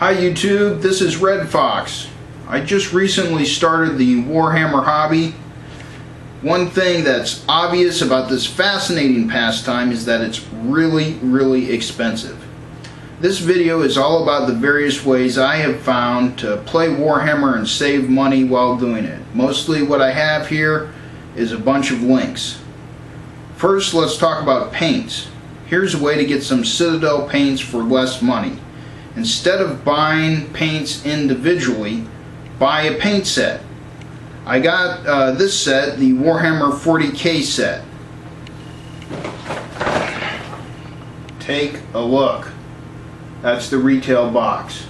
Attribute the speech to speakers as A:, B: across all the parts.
A: Hi YouTube, this is Red Fox. I just recently started the Warhammer hobby. One thing that's obvious about this fascinating pastime is that it's really expensive. This video is all about the various ways I have found to play Warhammer and save money while doing it. Mostly what I have here is a bunch of links. First, let's talk about paints. Here's a way to get some Citadel paints for less money. Instead of buying paints individually, buy a paint set. I got this set, the Warhammer 40K set. Take a look. That's the retail box.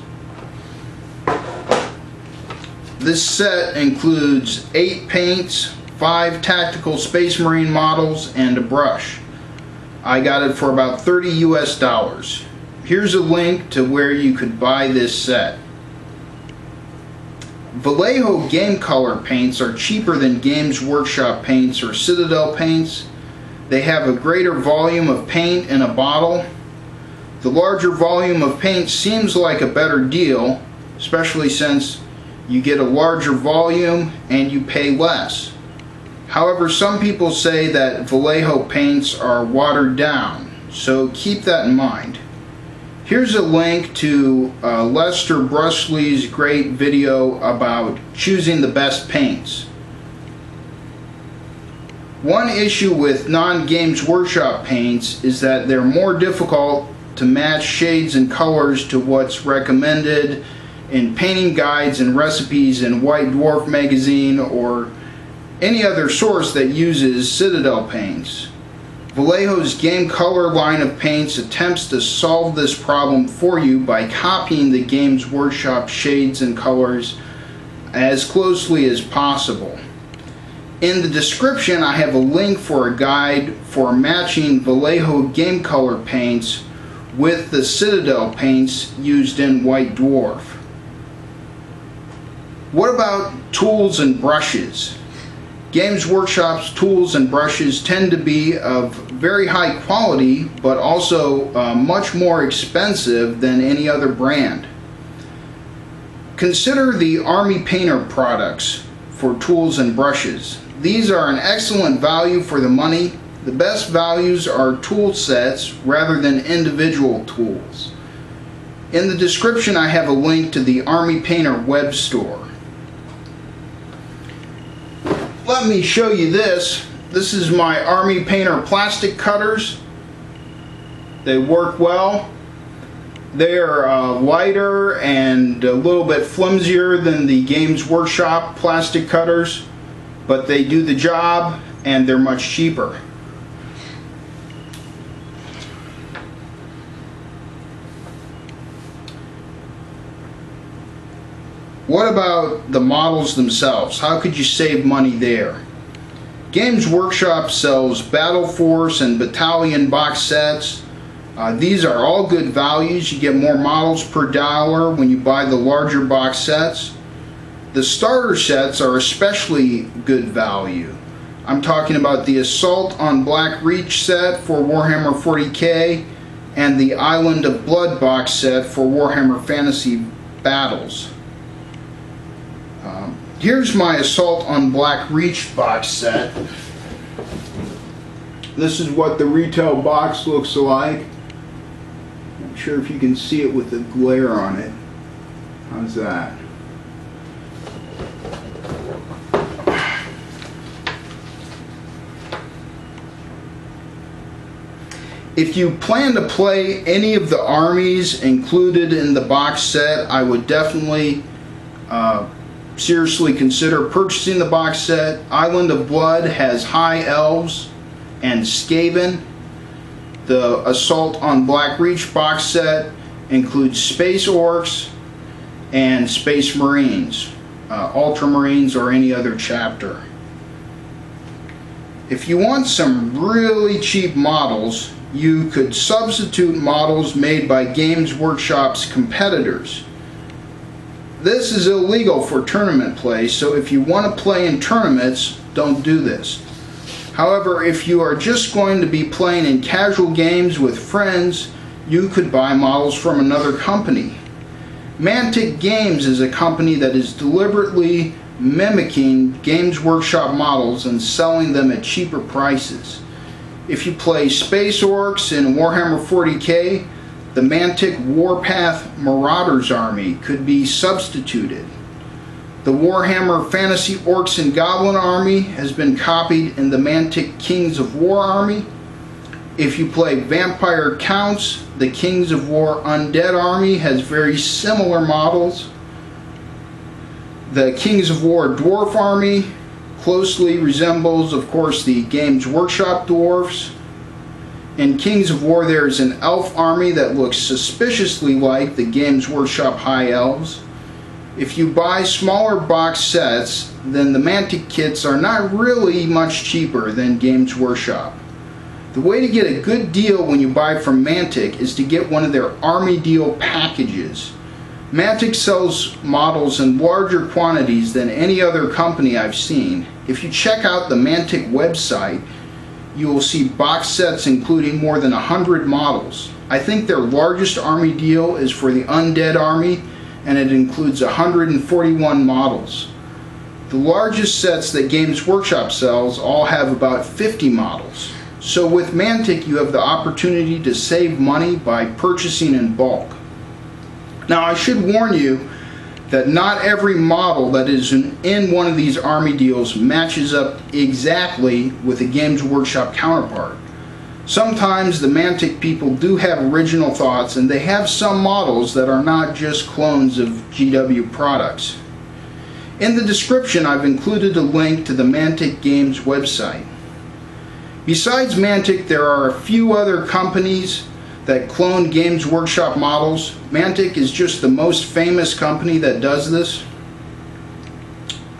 A: This set includes 8 paints, 5 tactical Space Marine models, and a brush. I got it for about $30 US. Here's a link to where you could buy this set. Vallejo game color paints are cheaper than Games Workshop paints or Citadel paints. They have a greater volume of paint in a bottle. The larger volume of paint seems like a better deal, especially since you get a larger volume and you pay less. However, some people say that Vallejo paints are watered down, so keep that in mind. Here's a link to Lester Bursley's great video about choosing the best paints. One issue with non-Games Workshop paints is that they're more difficult to match shades and colors to what's recommended in painting guides and recipes in White Dwarf magazine or any other source that uses Citadel paints. Vallejo's game color line of paints attempts to solve this problem for you by copying the Games Workshop shades and colors as closely as possible. In the description I have a link for a guide for matching Vallejo game color paints with the Citadel paints used in White Dwarf. What about tools and brushes? Games Workshop's tools and brushes tend to be of very high quality, but also much more expensive than any other brand. Consider the Army Painter products for tools and brushes. These are an excellent value for the money. The best values are tool sets rather than individual tools. In the description I have a link to the Army Painter web store. Let me show you this. This is my Army Painter plastic cutters. They work well. They are lighter and a little bit flimsier than the Games Workshop plastic cutters, but they do the job and they're much cheaper. What about the models themselves? How could you save money there? Games Workshop sells Battle Force and Battalion box sets. These are all good values. You get more models per dollar when you buy the larger box sets. The starter sets are especially good value. I'm talking about the Assault on Black Reach set for Warhammer 40K and the Island of Blood box set for Warhammer Fantasy Battles. Here's my Assault on Black Reach box set. This is what the retail box looks like. Not sure if you can see it with the glare on it. How's that? If you plan to play any of the armies included in the box set, I would definitely seriously consider purchasing the box set. Island of Blood has High Elves and Skaven. The Assault on Black Reach box set includes Space Orcs and Space Marines, Ultramarines, or any other chapter. If you want some really cheap models, you could substitute models made by Games Workshop's competitors. This is illegal for tournament play, so if you want to play in tournaments, don't do this. However, if you are just going to be playing in casual games with friends, you could buy models from another company. Mantic Games is a company that is deliberately mimicking Games Workshop models and selling them at cheaper prices. If you play Space Orcs in Warhammer 40k, the Mantic Warpath Marauders army could be substituted. The Warhammer Fantasy Orcs and Goblin army has been copied in the Mantic Kings of War army. If you play Vampire Counts, the Kings of War Undead army has very similar models. The Kings of War Dwarf army closely resembles, of course, the Games Workshop dwarfs. In Kings of War, there is an elf army that looks suspiciously like the Games Workshop High Elves. If you buy smaller box sets, then the Mantic kits are not really much cheaper than Games Workshop. The way to get a good deal when you buy from Mantic is to get one of their Army Deal packages. Mantic sells models in larger quantities than any other company I've seen. If you check out the Mantic website, you will see box sets including more than 100 models. I think their largest Army Deal is for the Undead Army, and it includes 141 models. The largest sets that Games Workshop sells all have about 50 models. So with Mantic, you have the opportunity to save money by purchasing in bulk. Now, I should warn you that not every model that is in one of these army deals matches up exactly with a Games Workshop counterpart. Sometimes the Mantic people do have original thoughts, and they have some models that are not just clones of GW products. In the description, I've included a link to the Mantic Games website. Besides Mantic, there are a few other companies that clone Games Workshop models. Mantic is just the most famous company that does this.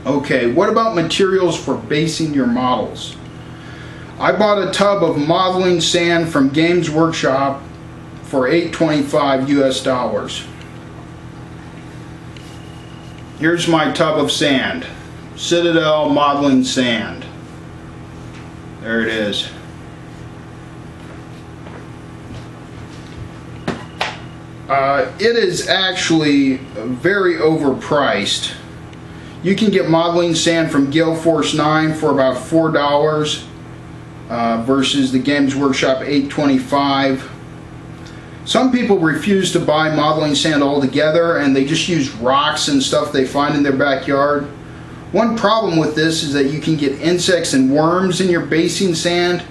A: Okay, what about materials for basing your models? I bought a tub of modeling sand from Games Workshop for $8.25 US. Here's my tub of sand. Citadel modeling sand. There it is. It is actually very overpriced. You can get modeling sand from Gale Force 9 for about $4 versus the Games Workshop $8.25. Some people refuse to buy modeling sand altogether, and they just use rocks and stuff they find in their backyard. One problem with this is that you can get insects and worms in your basing sand.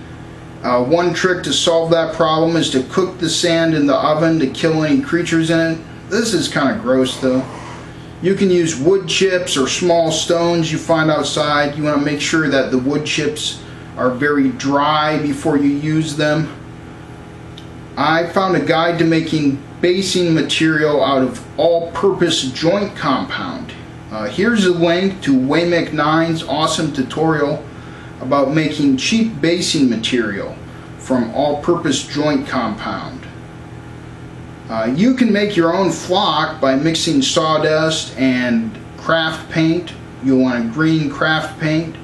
A: One trick to solve that problem is to cook the sand in the oven to kill any creatures in it. This is kind of gross though. You can use wood chips or small stones you find outside. You want to make sure that the wood chips are very dry before you use them. I found a guide to making basing material out of all-purpose joint compound. Here's a link to Waymek9's awesome tutorial about making cheap basing material from all-purpose joint compound. You can make your own flock by mixing sawdust and craft paint. You'll want a green craft paint.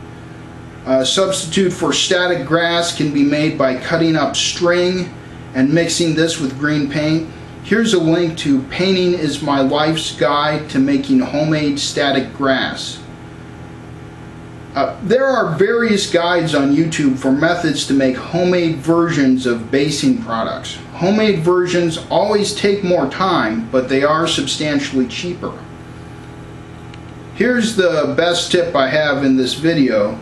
A: A substitute for static grass can be made by cutting up string and mixing this with green paint. Here's a link to Painting is My Life's Guide to Making Homemade Static Grass. There are various guides on YouTube for methods to make homemade versions of basing products. Homemade versions always take more time, but they are substantially cheaper. Here's the best tip I have in this video.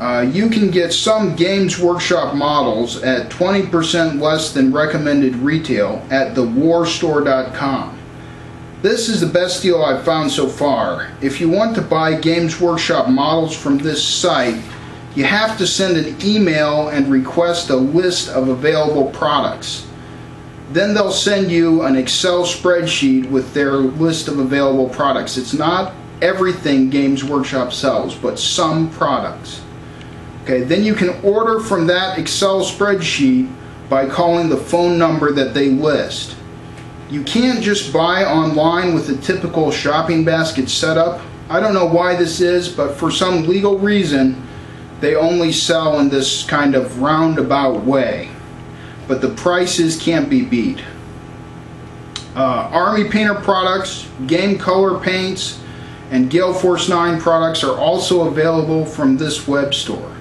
A: You can get some Games Workshop models at 20% less than recommended retail at thewarstore.com. This is the best deal I've found so far. If you want to buy Games Workshop models from this site, you have to send an email and request a list of available products. Then they'll send you an Excel spreadsheet with their list of available products. It's not everything Games Workshop sells, but some products. Okay, then you can order from that Excel spreadsheet by calling the phone number that they list. You can't just buy online with the typical shopping basket setup. I don't know why this is, but for some legal reason, they only sell in this kind of roundabout way. But the prices can't be beat. Army Painter products, Game Color paints, and Gale Force 9 products are also available from this web store.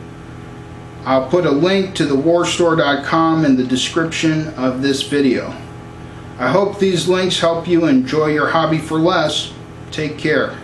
A: I'll put a link to the warstore.com in the description of this video. I hope these links help you enjoy your hobby for less. Take care.